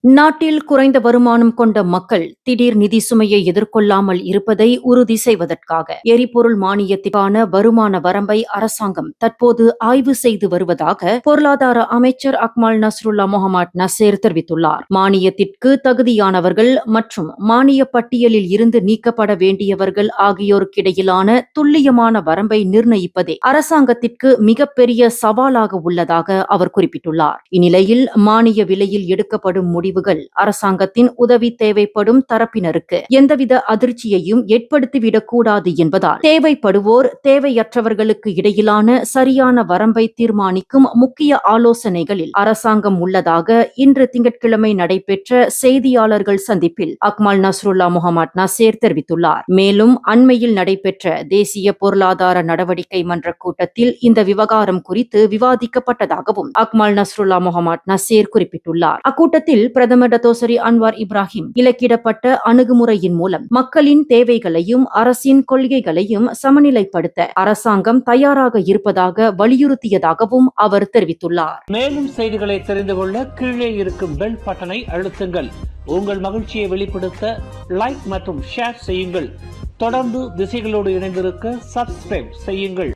நாட்டில் குறைந்த வருமானம் கொண்ட மக்கள் திடீர் நிதி சுமையை எதிர்கொள்ளாமல் இருப்பதை உறுதி செய்வதற்காக எரிபொருள் மானியத்திற்கான வருமான வரம்பை அரசாங்கம் தற்போது ஆய்வு செய்து வருவதாக பொருளாதார அமைச்சர் அக்மல் நஸ்ருல்லா முகமது நசீர் தெரிவித்துள்ளார். மானியத்திற்கு தகுதியானவர்கள் மற்றும் மானிய பட்டியலில் இருந்து நீக்கப்பட வேண்டியவர்கள் ஆகியோருக்கிடையிலான துல்லியமான வரம்பை நிர்ணயிப்பதே அரசாங்கத்திற்கு மிகப்பெரிய சவாலாக உள்ளதாக அவர் குறிப்பிட்டுள்ளார். இந்நிலையில் மானிய விலையில் எடுக்கப்படும் முடிவுகள் அரசாங்கத்தின் உதவி தேவைப்படும் தரப்பினருக்கு எந்தவித அதிர்ச்சியையும் ஏற்படுத்திவிடக் கூடாது என்பதால் தேவைப்படுவோர் தேவையற்றவர்களுக்கு இடையிலான சரியான வரம்பை தீர்மானிக்கும் முக்கிய ஆலோசனைகளில் அரசாங்கம் உள்ளதாக இன்று திங்கட்கிழமை நடைபெற்ற செய்தியாளர்கள் சந்திப்பில் அக்மல் நஸ்ருல்லா முகமது நசீர் தெரிவித்துள்ளார். மேலும் அண்மையில் நடைபெற்ற தேசிய பொருளாதார நடவடிக்கை மன்ற கூட்டத்தில் இந்த விவகாரம் குறித்து விவாதிக்கப்பட்டதாகவும் அக்மல் நஸ்ருல்லா முகமது நசீர் குறிப்பிட்டுள்ளார். அக்கூட்டத்தில் பிரதமர் டத்தோசரி அன்வார் இப்ராஹிம் இலக்கிடப்பட்ட அணுகுமுறையின் மூலம் மக்களின் தேவைகளையும் அரசின் கொள்கைகளையும் சமநிலைப்படுத்த அரசாங்கம் தயாராக இருப்பதாக வலியுறுத்தியதாகவும் அவர் தெரிவித்துள்ளார். மேலும் செய்திகளை தெரிந்து கொள்ள கீழே இருக்கும் பெல் பட்டனை அழுத்துங்கள். உங்கள் மகிழ்ச்சியை வெளிப்படுத்த லைக் மற்றும் ஷேர் செய்யுங்கள். தொடர்ந்து திசைகளோடு இணைந்திருக்க சப்ஸ்கிரைப் செய்யுங்கள்.